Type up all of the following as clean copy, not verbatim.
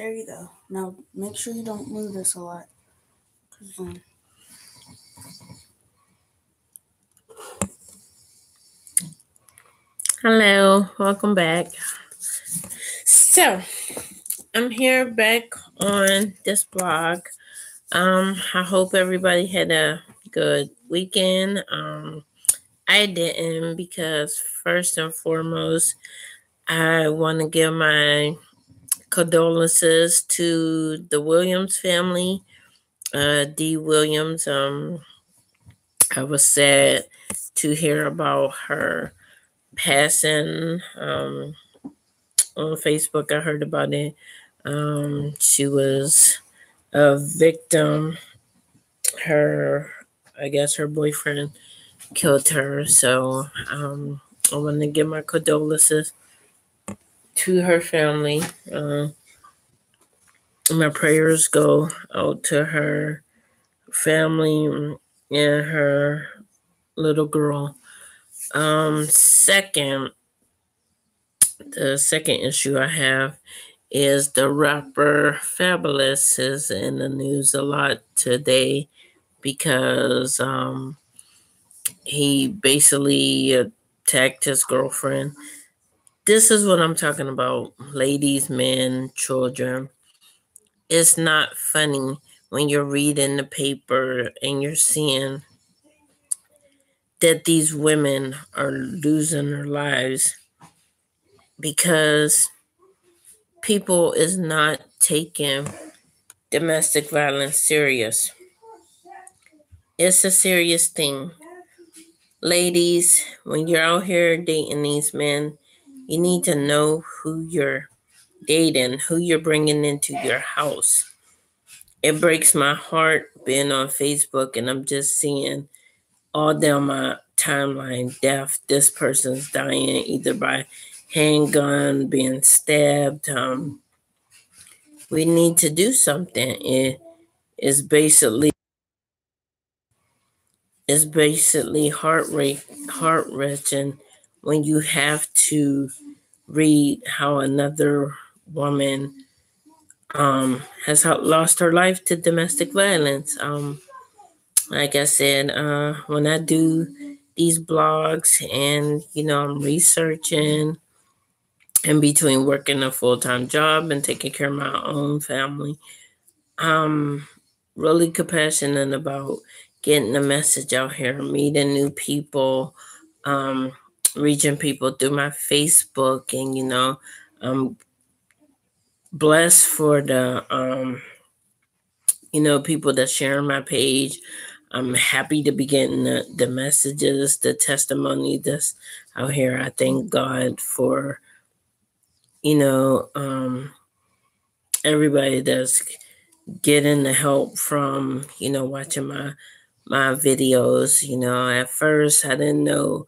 There you go. Now make sure you don't move this a lot. Hello, welcome back. So, I'm here back on this blog. I hope everybody had a good weekend. I didn't because first and foremost, I want to give my condolences to the Williams family, Dee Williams. I was sad to hear about her passing. On Facebook, I heard about it. She was a victim. I guess her boyfriend killed her. So I want to give my condolences to her family. My prayers go out to her family and her little girl. The second issue I have is the rapper Fabolous is in the news a lot today because he basically attacked his girlfriend. This is what I'm talking about, ladies, men, children. It's not funny when you're reading the paper and you're seeing that these women are losing their lives because people is not taking domestic violence serious. It's a serious thing. Ladies, when you're out here dating these men, you need to know who you're dating, who you're bringing into your house. It breaks my heart being on Facebook and I'm just seeing all down my timeline death. This person's dying either by handgun, being stabbed. We need to do something. It's basically heart-wrenching when you have to read how another woman has lost her life to domestic violence. Like I said, when I do these blogs and, I'm researching in between working a full-time job and taking care of my own family, I'm really compassionate about getting the message out here, meeting new people, reaching people through my Facebook, and, I'm blessed for the, people that share my page. I'm happy to be getting the messages, the testimony that's out here. I thank God for, everybody that's getting the help from, watching my videos. At first I didn't know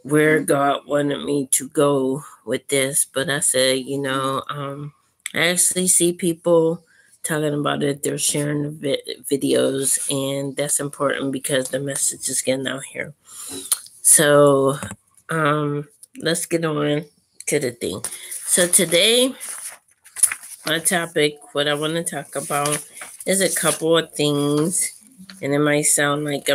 where God wanted me to go with this, but I said, I actually see people talking about it. They're sharing the videos, and that's important because the message is getting out here. So let's get on to the thing. So today, my topic, what I want to talk about is a couple of things, and it might sound like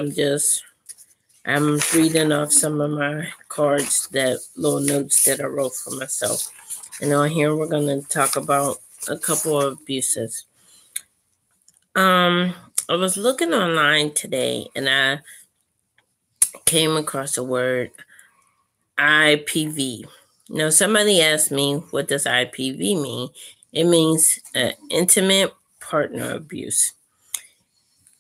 I'm reading off some of my cards, that little notes that I wrote for myself. And on here, we're going to talk about a couple of abuses. I was looking online today and I came across a word, IPV. Now, somebody asked me, what does IPV mean? It means intimate partner abuse.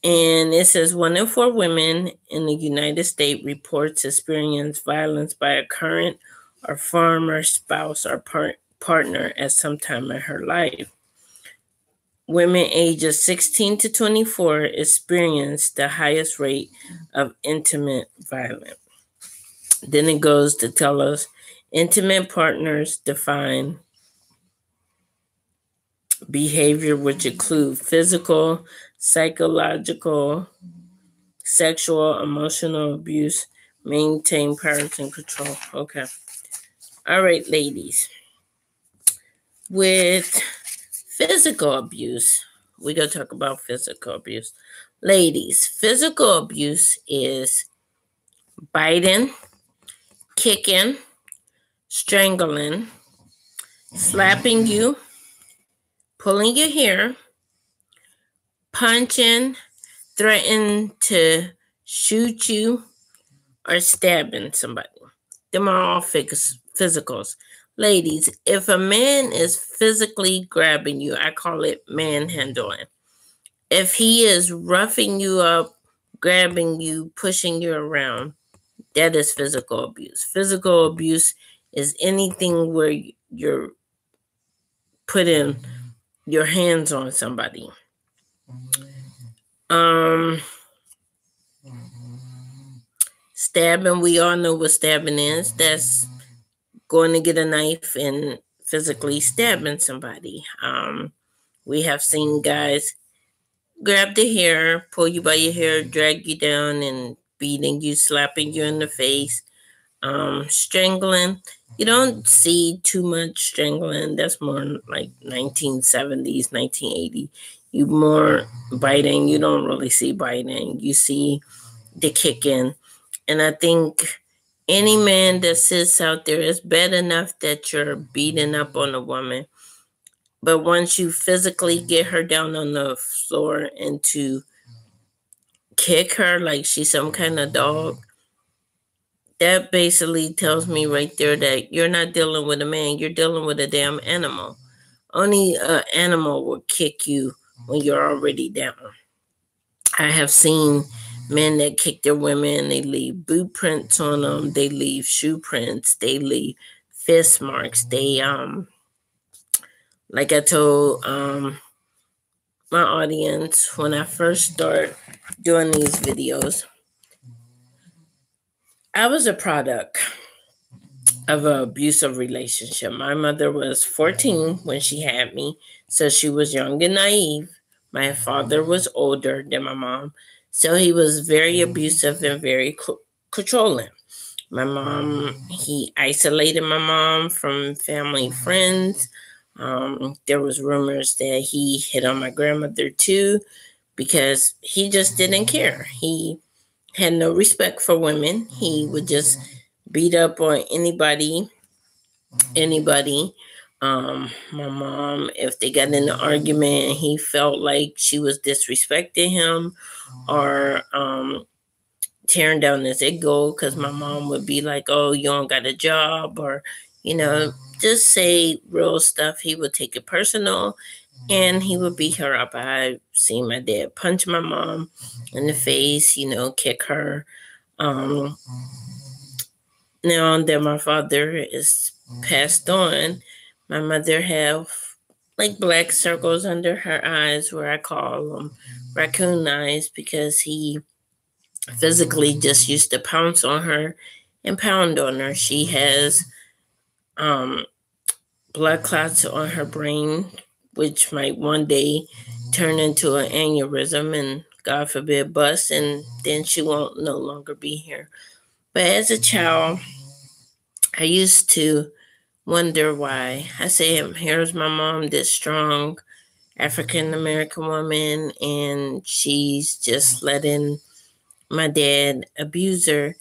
And it says 1 in 4 women in the United States reports experience violence by a current or former spouse or partner at some time in her life. Women ages 16 to 24 experience the highest rate of intimate violence. Then it goes to tell us intimate partners define behavior which include physical, psychological, sexual, emotional abuse, maintain parenting control. Okay. All right, ladies. With Physical abuse. We're going to talk about physical abuse. Ladies, physical abuse is biting, kicking, strangling, slapping you, pulling your hair, punching, threatening to shoot you, or stabbing somebody. Them are all physicals. Ladies, if a man is physically grabbing you, I call it manhandling. If he is roughing you up, grabbing you, pushing you around, that is physical abuse. Physical abuse is anything where you're putting your hands on somebody. Stabbing, we all know what stabbing is. That's going to get a knife and physically stabbing somebody. We have seen guys grab the hair, pull you by your hair, drag you down, and beating you, slapping you in the face. Strangling. You don't see too much strangling. That's more like 1970s, 1980s. You more biting. You don't really see biting. You see the kicking. And I think any man that sits out there, is bad enough that you're beating up on a woman. But once you physically get her down on the floor and to kick her like she's some kind of dog, that basically tells me right there that you're not dealing with a man, you're dealing with a damn animal. Only an animal will kick you when you're already down. I have seen men that kick their women, they leave boot prints on them, they leave shoe prints, they leave fist marks. They, like I told my audience when I first started doing these videos, I was a product of an abusive relationship. My mother was 14 when she had me, so she was young and naive. My father was older than my mom, so he was very abusive and very controlling. My mom, he isolated my mom from family and friends. There was rumors that he hit on my grandmother too, because he just didn't care. He had no respect for women. He would just beat up on anybody. My mom, if they got in an argument and he felt like she was disrespecting him or tearing down his ego, because my mom would be like, oh, you don't got a job, or, just say real stuff. He would take it personal and he would beat her up. I've seen my dad punch my mom in the face, kick her. Now that my father is passed on, my mother have like black circles under her eyes, where I call them raccoon eyes, because he physically just used to pounce on her and pound on her. She has blood clots on her brain, which might one day turn into an aneurysm and, God forbid, bust, and then she won't no longer be here. But as a child, I used to wonder why. I say, here's my mom, this strong African-American woman, and she's just letting my dad abuse her.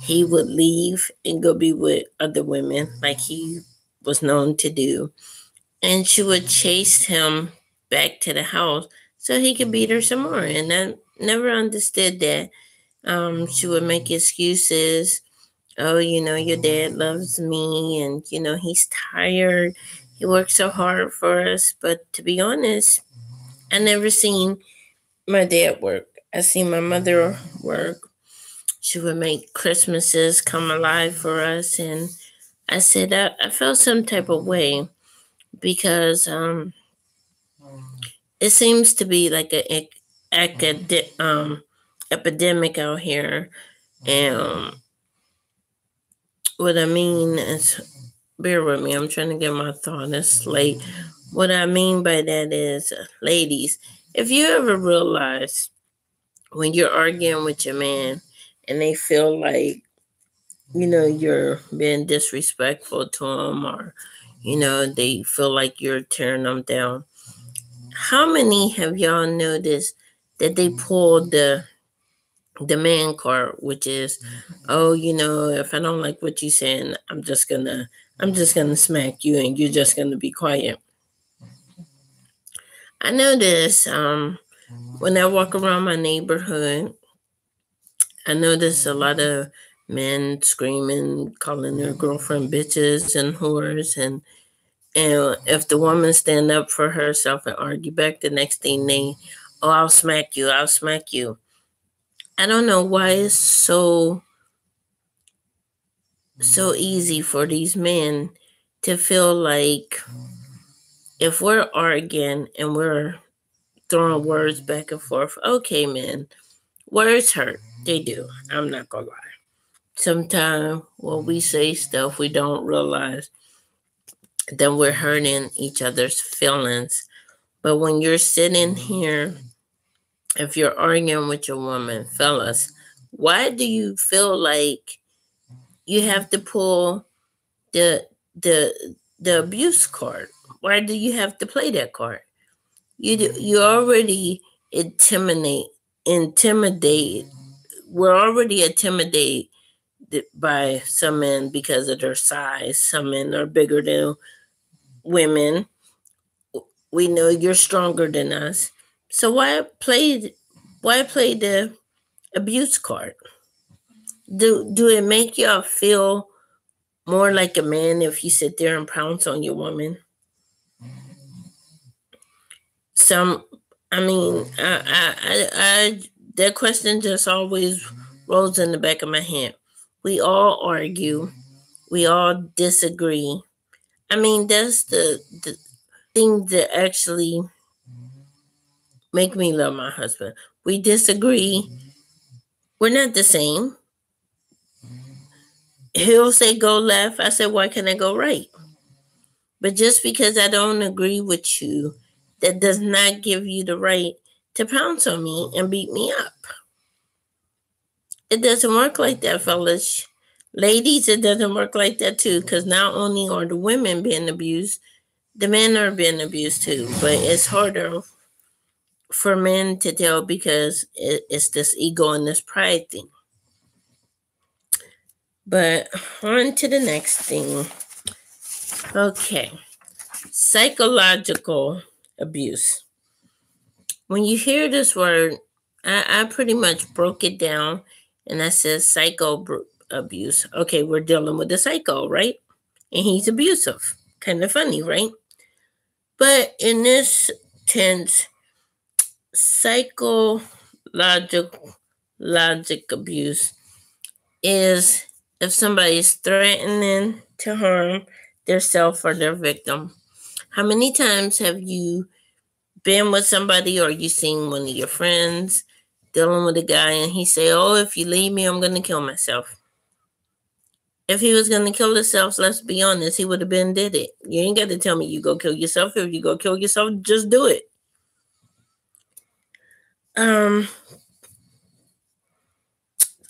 He would leave and go be with other women like he was known to do. And she would chase him back to the house so he could beat her some more. And I never understood that. She would make excuses. Oh, your dad loves me, and, he's tired. He works so hard for us. But to be honest, I never seen my dad work. I seen my mother work. She would make Christmases come alive for us. And I said, I felt some type of way, because it seems to be like an epidemic out here. And what I mean is, bear with me, I'm trying to get my thought. It's late. What I mean by that is, ladies, if you ever realize when you're arguing with your man and they feel like, you're being disrespectful to them, or, they feel like you're tearing them down, How many have y'all noticed that they pull the man card, which is, oh, if I don't like what you're saying, I'm just gonna smack you and you're just gonna be quiet. I notice when I walk around my neighborhood, I notice a lot of men screaming, calling their girlfriend bitches and whores, and if the woman stand up for herself and argue back, the next thing I'll smack you, I'll smack you. I don't know why it's so easy for these men to feel like if we're arguing and we're throwing words back and forth, okay, man, words hurt. They do. I'm not gonna lie. Sometimes when we say stuff, we don't realize that we're hurting each other's feelings. But when you're sitting here, if you're arguing with your woman, fellas, why do you feel like you have to pull the abuse card? Why do you have to play that card? You already intimidate. We're already intimidated by some men because of their size. Some men are bigger than women. We know you're stronger than us. So why play the abuse card? Do it make y'all feel more like a man if you sit there and pounce on your woman? That question just always rolls in the back of my head. We all argue. We all disagree. That's the thing that actually make me love my husband. We disagree. We're not the same. He'll say go left. I said, why can't I go right? But just because I don't agree with you, that does not give you the right to pounce on me and beat me up. It doesn't work like that, fellas. Ladies, it doesn't work like that too, because not only are the women being abused, the men are being abused too. But it's harder for men to tell because it's this ego and this pride thing. But on to the next thing. Okay. Psychological abuse. When you hear this word, I pretty much broke it down and I said psycho abuse. Okay, we're dealing with a psycho, right? And he's abusive. Kind of funny, right? But in this tense, psychological abuse is if somebody is threatening to harm themselves or their victim. How many times have you been with somebody or you seen one of your friends dealing with a guy and he say, oh, if you leave me, I'm going to kill myself? If he was going to kill himself, let's be honest, he would have been did it. You ain't got to tell me you go kill yourself. If you go kill yourself, just do it.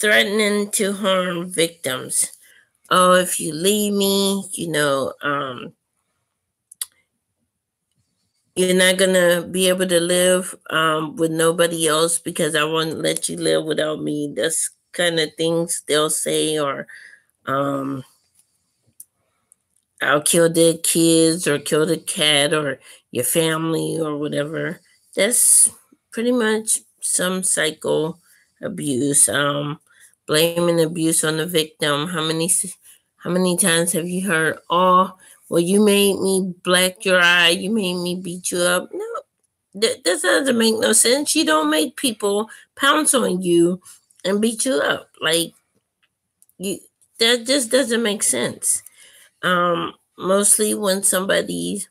Threatening to harm victims. Oh, if you leave me, you're not going to be able to live with nobody else because I won't let you live without me. That's kind of things they'll say. Or I'll kill the kids or kill the cat or your family or whatever. That's pretty much some psycho abuse. Blaming abuse on the victim. How many times have you heard, oh, well, you made me black your eye, you made me beat you up? No, that doesn't make no sense. You don't make people pounce on you and beat you up. Like, that just doesn't make sense. Mostly when somebody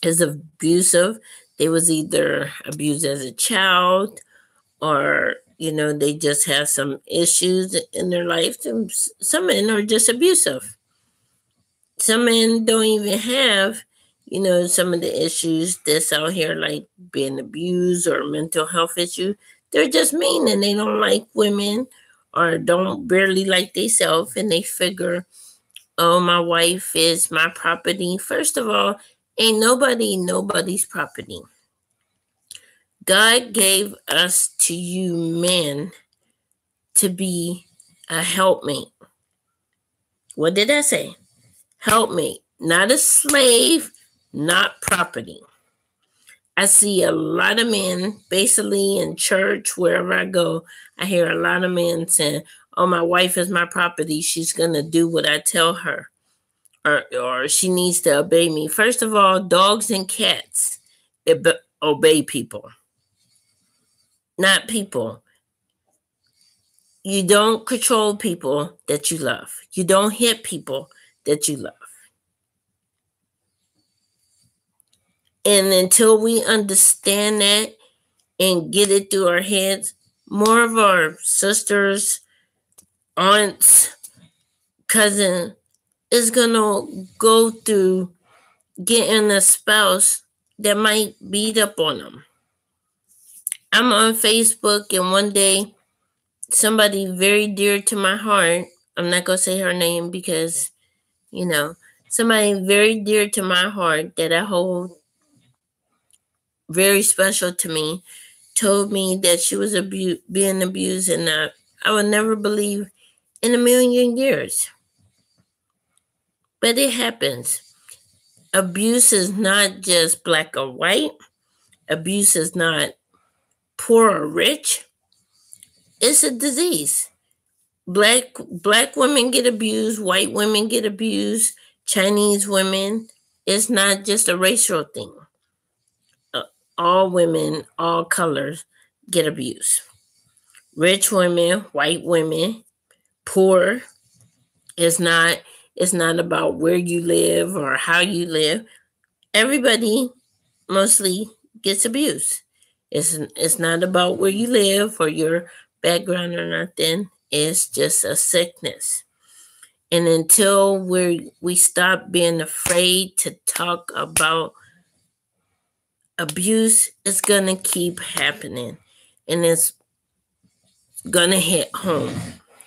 is abusive, they was either abused as a child or they just have some issues in their life. Some men are just abusive. Some men don't even have, some of the issues that's out here, like being abused or mental health issue. They're just mean and they don't like women or don't barely like themselves, and they figure, oh, my wife is my property. First of all, ain't nobody nobody's property. God gave us to you men to be a helpmate. What did I say? Helpmate, not a slave, not property. I see a lot of men, basically in church, wherever I go, I hear a lot of men saying, oh, my wife is my property. She's going to do what I tell her, or she needs to obey me. First of all, dogs and cats obey people, not people. You don't control people that you love. You don't hit people that you love. And until we understand that and get it through our heads, more of our sisters, aunts, cousin is going to go through getting a spouse that might beat up on them. I'm on Facebook, and one day somebody very dear to my heart, I'm not going to say her name because, somebody very dear to my heart that I hold very special to me, told me that she was being abused, and I would never believe in a million years. But it happens. Abuse is not just black or white. Abuse is not poor or rich. It's a disease. Black women get abused. White women get abused. Chinese women. It's not just a racial thing. All women, all colors get abused. Rich women, white women, poor. It's not about where you live or how you live. Everybody mostly gets abused. It's not about where you live or your background or nothing. It's just a sickness. And until we stop being afraid to talk about abuse, it's gonna keep happening, and it's gonna hit home.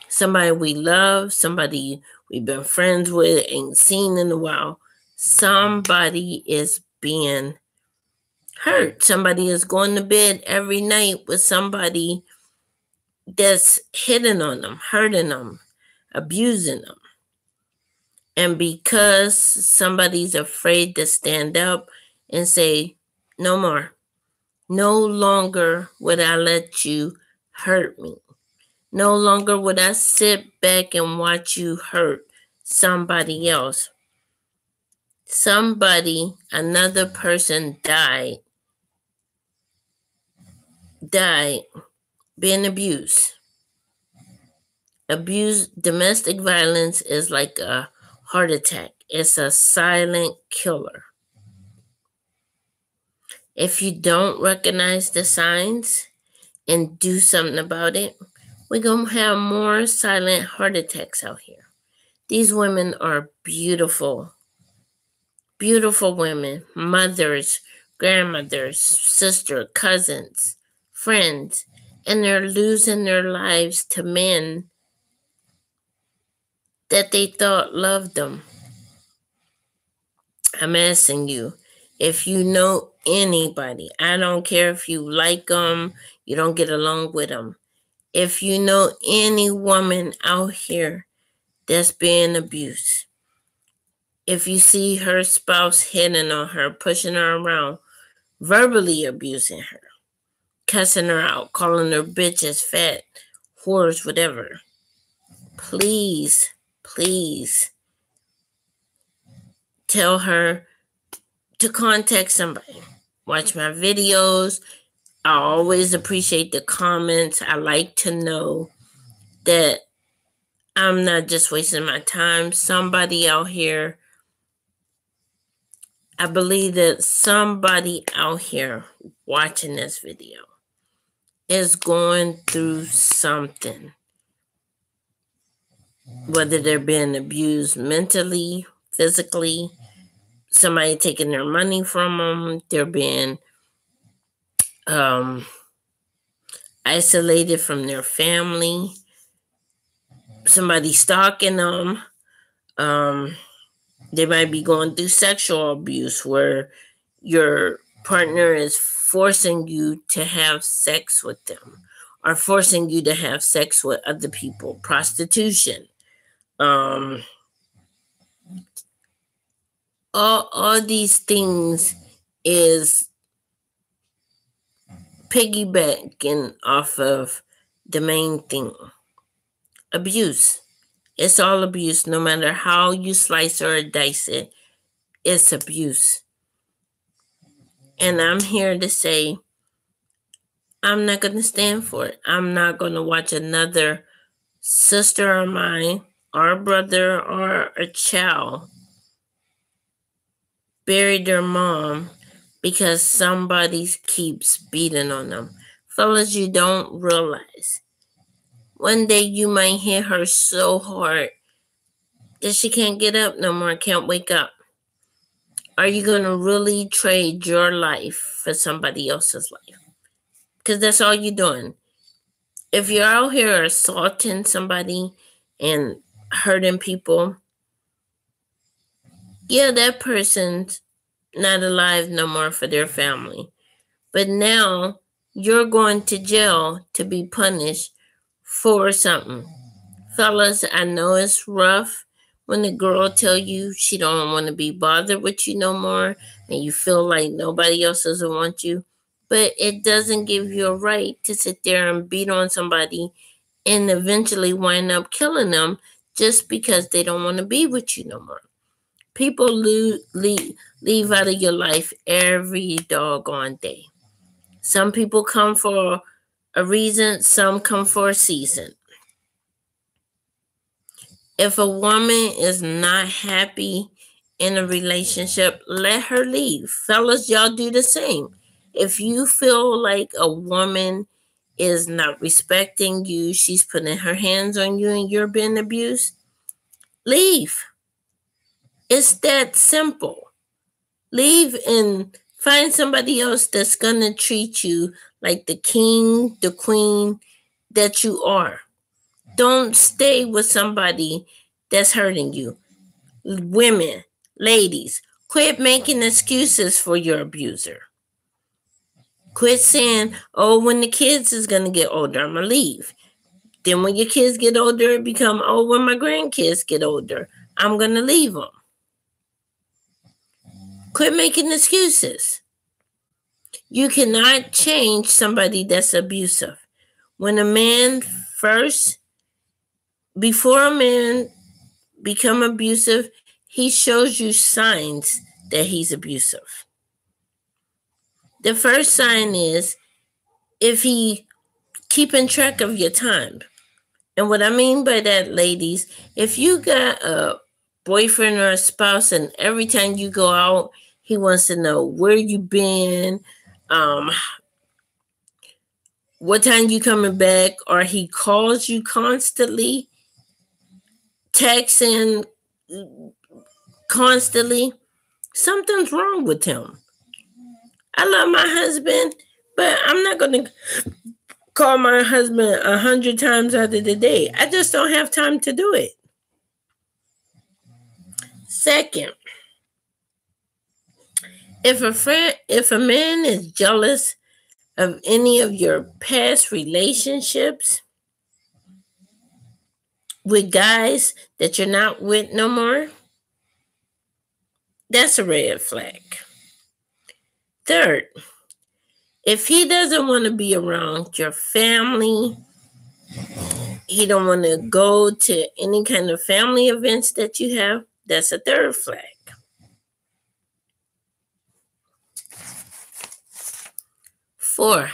Somebody we love, somebody we've been friends with, ain't seen in a while. Somebody is being hurt. Somebody is going to bed every night with somebody that's hitting on them, hurting them, abusing them. And because somebody's afraid to stand up and say, no more, no longer would I let you hurt me. No longer would I sit back and watch you hurt somebody else. Another person died being abused. Domestic violence is like a heart attack. It's a silent killer. If you don't recognize the signs and do something about it, we're going to have more silent heart attacks out here. These women are beautiful, beautiful women, mothers, grandmothers, sisters, cousins, friends, and they're losing their lives to men that they thought loved them. I'm asking you, if you know anybody, I don't care if you like them, you don't get along with them. If you know any woman out here that's being abused, if you see her spouse hitting on her, pushing her around, verbally abusing her, cussing her out, calling her bitches, fat, whores, whatever, please tell her to contact somebody. Watch my videos. I always appreciate the comments. I like to know that I'm not just wasting my time. Somebody out here, I believe that somebody out here watching this video is going through something. Whether they're being abused mentally, physically, somebody taking their money from them, they're being isolated from their family, somebody stalking them. They might be going through sexual abuse where your partner is forcing you to have sex with them or forcing you to have sex with other people, prostitution, all these things is piggybacking off of the main thing, abuse. It's all abuse, no matter how you slice or dice it, it's abuse. And I'm here to say, I'm not going to stand for it. I'm not going to watch another sister of mine or a brother or a child bury their mom because somebody keeps beating on them. Fellas, you don't realize one day you might hit her so hard that she can't get up no more, can't wake up. Are you going to really trade your life for somebody else's life? Because that's all you're doing. If you're out here assaulting somebody and hurting people, yeah, that person's not alive no more for their family. But now you're going to jail to be punished for something. Fellas, I know it's rough when the girl tell you she don't want to be bothered with you no more and you feel like nobody else doesn't want you. But it doesn't give you a right to sit there and beat on somebody and eventually wind up killing them just because they don't want to be with you no more. People leave out of your life every doggone day. Some people come for a reason, some come for a season. If a woman is not happy in a relationship, let her leave. Fellas, y'all do the same. If you feel like a woman is not respecting you, she's putting her hands on you and you're being abused, leave. It's that simple. Leave and find somebody else that's going to treat you like the king, the queen that you are. Don't stay with somebody that's hurting you. Women, ladies, quit making excuses for your abuser. Quit saying, oh, when the kids is going to get older, I'm going to leave. Then when your kids get older, it become, oh, when my grandkids get older, I'm going to leave them. Quit making excuses. You cannot change somebody that's abusive. When a man before a man become abusive, he shows you signs that he's abusive. The first sign is if he keeping track of your time. And what I mean by that, ladies, if you got a boyfriend or a spouse and every time you go out, he wants to know where you been, what time you coming back, or he calls you constantly, texting constantly, something's wrong with him. I love my husband, but I'm not going to call my husband 100 times out of the day. I just don't have time to do it. Second, if a man is jealous of any of your past relationships with guys that you're not with no more, that's a red flag. Third, if he doesn't want to be around your family, he don't want to go to any kind of family events that you have, that's a third flag. Four,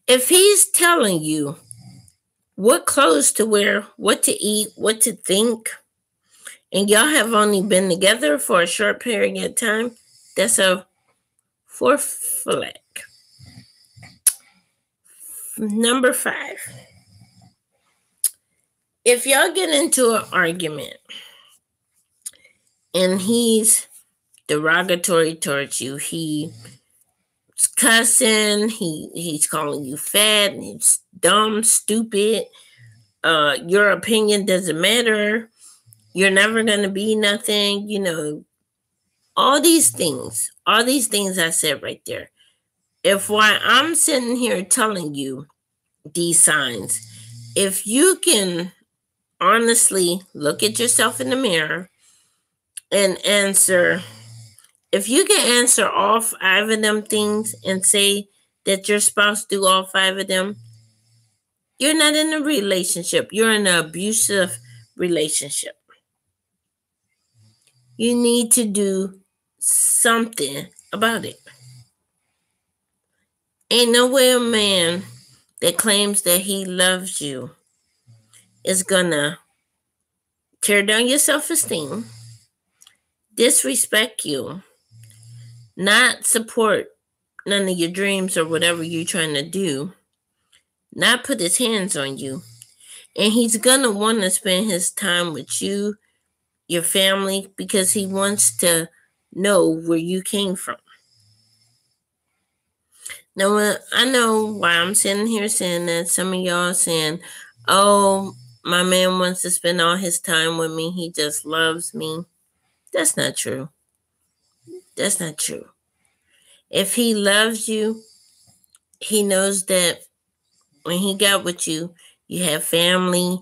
if he's telling you what clothes to wear, what to eat, what to think, and y'all have only been together for a short period of time, that's a fourth flag. Number 5, if y'all get into an argument and he's derogatory towards you, he's cussing, he's calling you fat, he's dumb, stupid, your opinion doesn't matter, you're never going to be nothing, all these things I said right there. if while I'm sitting here telling you these signs, if you can honestly look at yourself in the mirror and answer, if you can answer all 5 of them things and say that your spouse do all 5 of them, you're not in a relationship. You're in an abusive relationship. You need to do something about it. Ain't no way a man that claims that he loves you is gonna tear down your self-esteem, disrespect you, not support none of your dreams or whatever you're trying to do, not put his hands on you, and he's gonna want to spend his time with you, your family, because he wants to know where you came from. Now, I know why I'm sitting here saying that. Some of y'all are saying, oh, my man wants to spend all his time with me. He just loves me. That's not true. That's not true. If he loves you, he knows that when he got with you, you have family,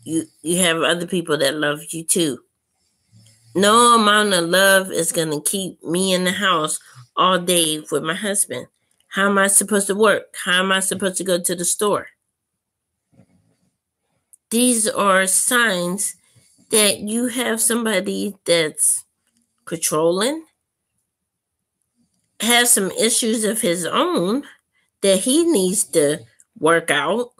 you have other people that love you too. No amount of love is going to keep me in the house all day with my husband. How am I supposed to work? How am I supposed to go to the store? These are signs that you have somebody that's controlling, has some issues of his own that he needs to work out.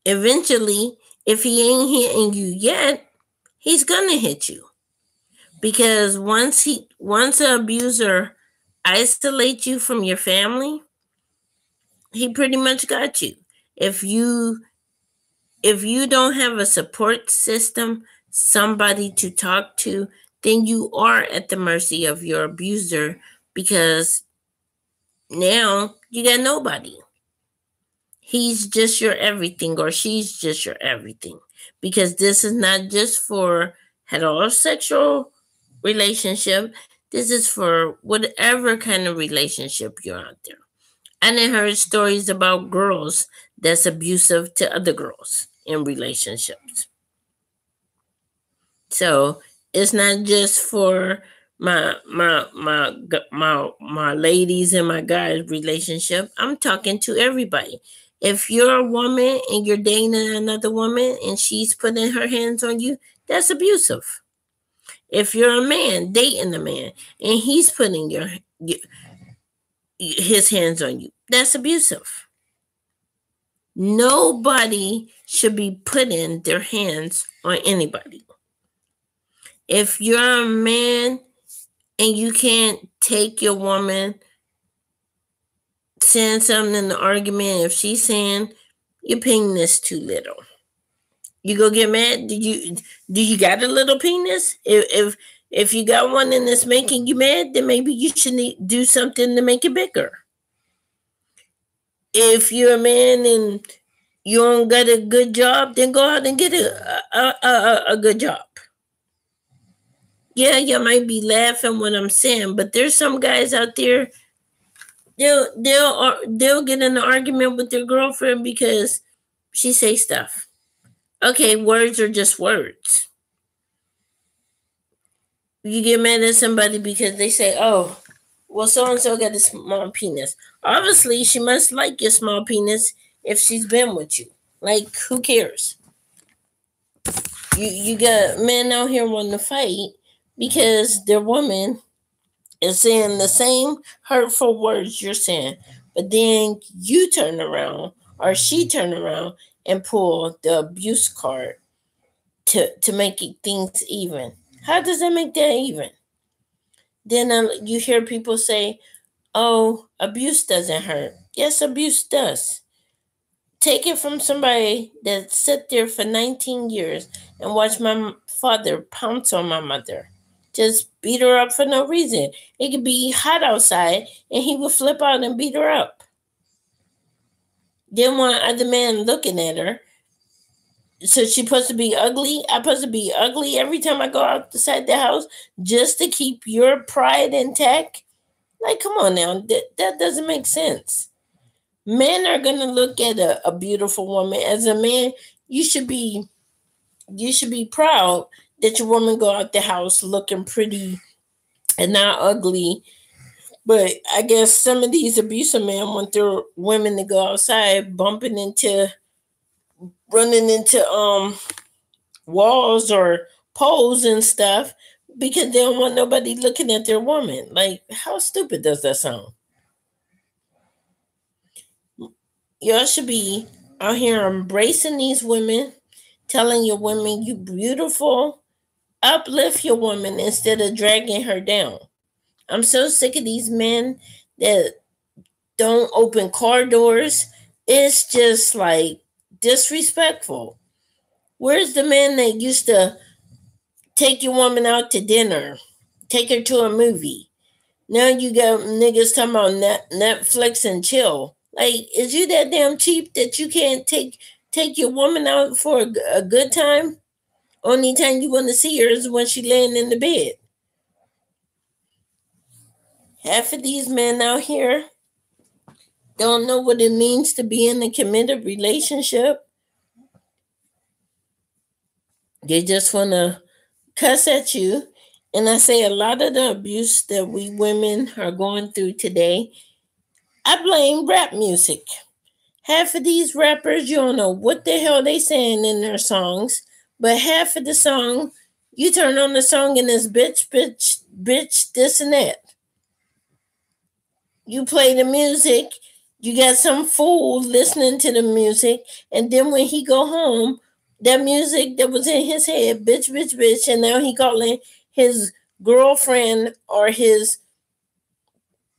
Eventually, if he ain't hitting you yet, he's gonna hit you. Because once an abuser isolates you from your family, he pretty much got you. If you don't have a support system, somebody to talk to, then you are at the mercy of your abuser, because now you got nobody. He's just your everything, or she's just your everything, because this is not just for heterosexual relationship. This is for whatever kind of relationship you're out there. I done heard stories about girls that's abusive to other girls in relationships. So it's not just for my ladies and my guys relationship. I'm talking to everybody. If you're a woman and you're dating another woman and she's putting her hands on you, that's abusive. If you're a man dating a man and he's putting his hands on you, that's abusive. Nobody should be putting their hands on anybody. If you're a man and you can't take your woman saying something in the argument, if she's saying your penis too little, you go get mad. Do you got a little penis? If you got one and it's making you mad, then maybe you should do something to make it bigger. If you're a man and you don't got a good job, then go out and get a good job. Yeah, you might be laughing what I'm saying, but there's some guys out there, they'll get in an argument with their girlfriend because she say stuff. Okay, words are just words. You get mad at somebody because they say, oh, well, so-and-so got a small penis. Obviously, she must like your small penis if she's been with you. Like, who cares? You got men out here wanting to fight because their woman is saying the same hurtful words you're saying. But then you turn around, or she turn around and pull the abuse card to make things even. How does that make that even? Then you hear people say, oh, abuse doesn't hurt. Yes, abuse does. Take it from somebody that sat there for 19 years and watched my father pounce on my mother. Just beat her up for no reason. It could be hot outside and he would flip out and beat her up. Then one other man looking at her. So she supposed to be ugly? I'm supposed to be ugly every time I go outside the house just to keep your pride intact? Like, come on now, that doesn't make sense. Men are gonna look at a beautiful woman. As a man, you should be proud that your woman go out the house looking pretty and not ugly. But I guess some of these abusive men want their women to go outside running into walls or poles and stuff because they don't want nobody looking at their woman. Like, how stupid does that sound? Y'all should be out here embracing these women, telling your women you beautiful, uplift your woman instead of dragging her down. I'm so sick of these men that don't open car doors. It's just like disrespectful. Where's the man that used to take your woman out to dinner, take her to a movie? Now you got niggas talking about Netflix and chill. Like, is you that damn cheap that you can't take your woman out for a good time? Only time you want to see her is when she laying in the bed. Half of these men out here don't know what it means to be in a committed relationship. They just want to cuss at you. And I say a lot of the abuse that we women are going through today, I blame rap music. Half of these rappers, you don't know what the hell they saying in their songs, but half of the song, you turn on the song and it's bitch, this and that. You play the music, you got some fool listening to the music, and then when he go home, that music that was in his head, bitch, and now he calling his girlfriend or his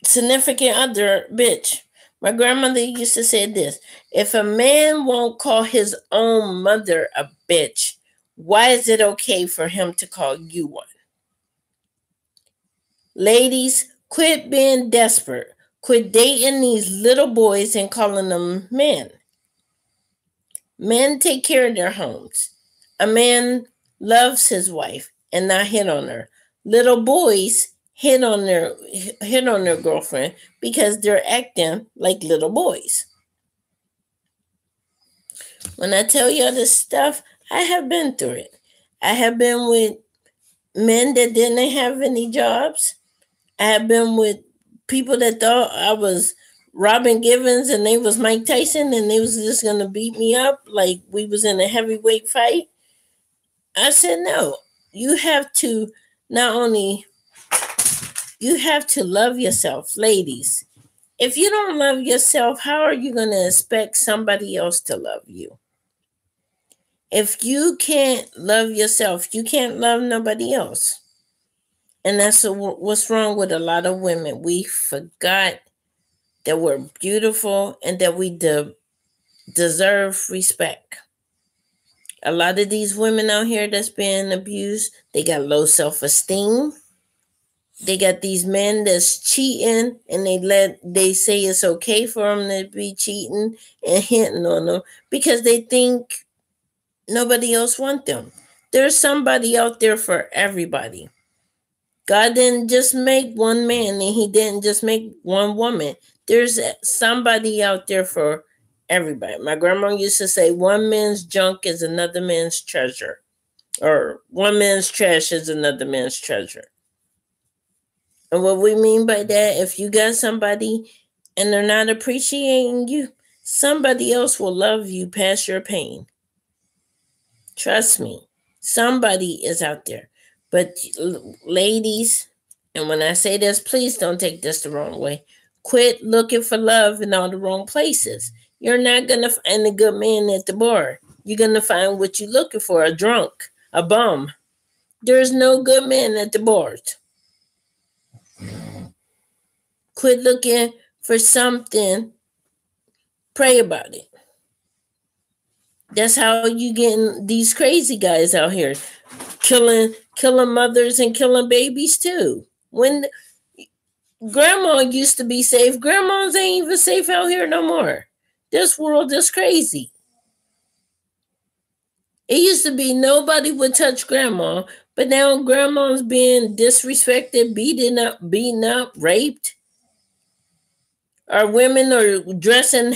significant other bitch. My grandmother used to say this: if a man won't call his own mother a bitch, why is it okay for him to call you one? Ladies, quit being desperate. Quit dating these little boys and calling them men. Men take care of their homes. A man loves his wife and not hit on her. Little boys hit on their girlfriend because they're acting like little boys. When I tell y'all this stuff, I have been through it. I have been with men that didn't have any jobs. I have been with people that thought I was Robin Givens and they was Mike Tyson and they was just going to beat me up like we was in a heavyweight fight. I said, no, you have to love yourself, ladies. If you don't love yourself, how are you going to expect somebody else to love you? If you can't love yourself, you can't love nobody else. And that's what's wrong with a lot of women. We forgot that we're beautiful and that we deserve respect. A lot of these women out here that's being abused, they got low self-esteem. They got these men that's cheating and they say it's okay for them to be cheating and hitting on them because they think nobody else wants them. There's somebody out there for everybody. God didn't just make one man and he didn't just make one woman. There's somebody out there for everybody. My grandma used to say, one man's junk is another man's treasure. Or one man's trash is another man's treasure. And what we mean by that, if you got somebody and they're not appreciating you, somebody else will love you past your pain. Trust me, somebody is out there. But ladies, and when I say this, please don't take this the wrong way. Quit looking for love in all the wrong places. You're not going to find a good man at the bar. You're going to find what you're looking for, a drunk, a bum. There's no good man at the bars. Quit looking for something. Pray about it. That's how you getting these crazy guys out here killing mothers and killing babies too. When grandma used to be safe, grandmas ain't even safe out here no more. This world is crazy. It used to be nobody would touch grandma, but now grandma's being disrespected, beaten up, raped. Our women are dressing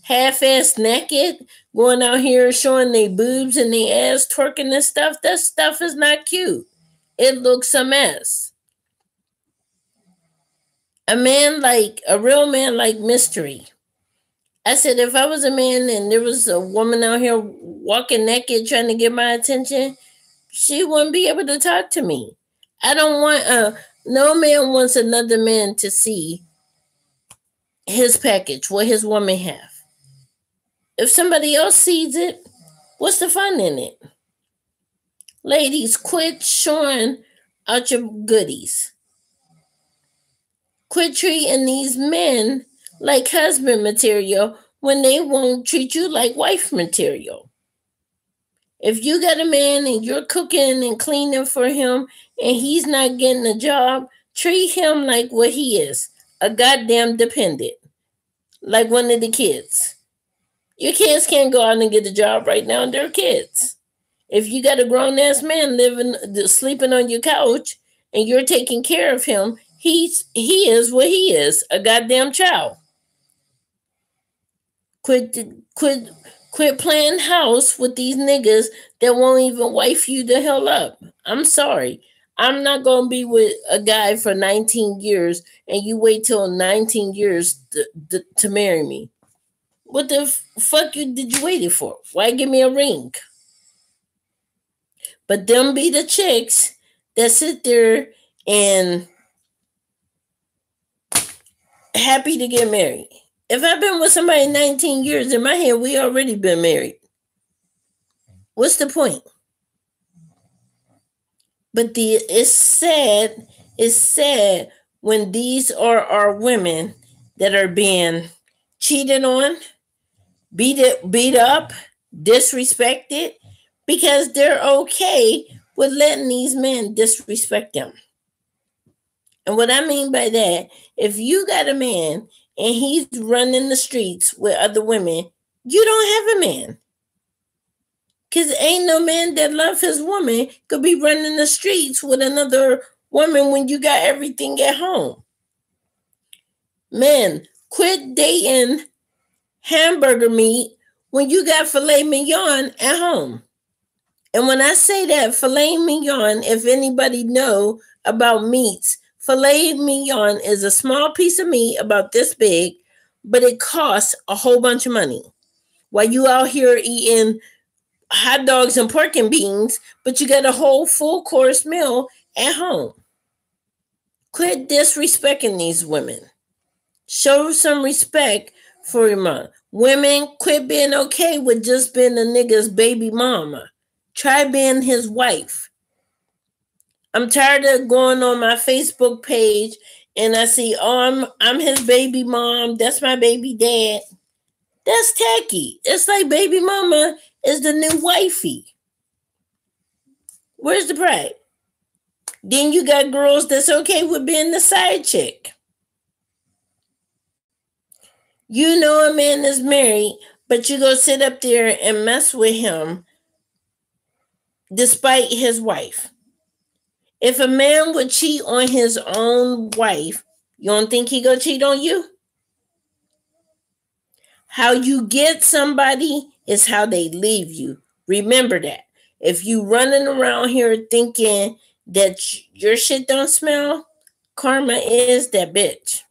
half-ass naked, going out here showing their boobs and their ass, twerking and stuff. That stuff is not cute. It looks a mess. A real man like Mystery. I said, if I was a man and there was a woman out here walking naked trying to get my attention, she wouldn't be able to talk to me. I don't want no man wants another man to see his package, what his woman have. If somebody else sees it, what's the fun in it? Ladies, quit showing out your goodies. Quit treating these men like husband material when they won't treat you like wife material. If you got a man and you're cooking and cleaning for him and he's not getting a job, treat him like what he is, a goddamn dependent, like one of the kids. Your kids can't go out and get a job right now, they're kids. If you got a grown-ass man sleeping on your couch and you're taking care of him, he is what he is, a goddamn child. Quit playing house with these niggas that won't even wife you the hell up. I'm sorry. I'm not going to be with a guy for 19 years and you wait till 19 years to marry me. What the fuck did you wait it for? Why give me a ring? But them be the chicks that sit there and happy to get married. If I've been with somebody 19 years, in my head, we already been married. What's the point? But it's sad when these are our women that are being cheated on, beat up, disrespected, because they're okay with letting these men disrespect them. And what I mean by that, if you got a man and he's running the streets with other women, you don't have a man. Because ain't no man that loves his woman could be running the streets with another woman when you got everything at home. Men, quit dating hamburger meat when you got filet mignon at home. And when I say that, filet mignon, if anybody know about meats, filet mignon is a small piece of meat about this big, but it costs a whole bunch of money. While you out here eating hot dogs and pork and beans, but you got a whole full course meal at home. Quit disrespecting these women. Show some respect for your mom. Women, quit being okay with just being a nigga's baby mama. Try being his wife. I'm tired of going on my Facebook page and I see, I'm his baby mom. That's my baby dad. That's tacky. It's like baby mama is the new wifey. Where's the pride? Then you got girls that's okay with being the side chick. You know a man is married, but you go sit up there and mess with him despite his wife. If a man would cheat on his own wife, you don't think he go cheat on you? How you get somebody is how they leave you. Remember that. If you running around here thinking that your shit don't smell, karma is that bitch.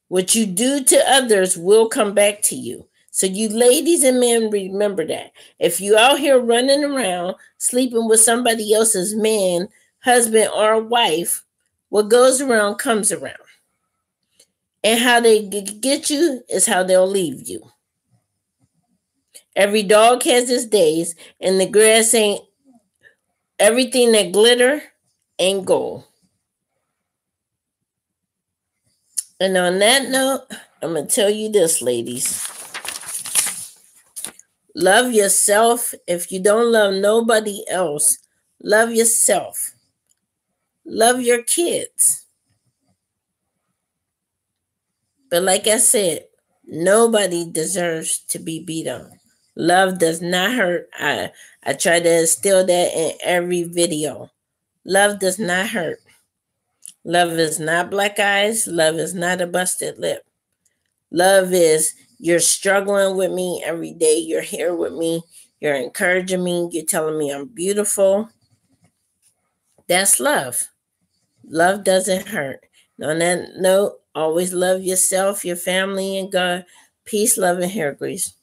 What you do to others will come back to you. So you ladies and men, remember that. If you out here running around sleeping with somebody else's man, husband, or wife, what goes around comes around. And how they get you is how they'll leave you. Every dog has its days, and the grass ain't, everything that glitter ain't gold. And on that note, I'm going to tell you this, ladies. Love yourself. If you don't love nobody else, love yourself. Love your kids. But like I said, nobody deserves to be beat on. Love does not hurt. I try to instill that in every video. Love does not hurt. Love is not black eyes. Love is not a busted lip. Love is you're struggling with me every day. You're here with me. You're encouraging me. You're telling me I'm beautiful. That's love. Love doesn't hurt. On that note, always love yourself, your family, and God. Peace, love, and hair grease.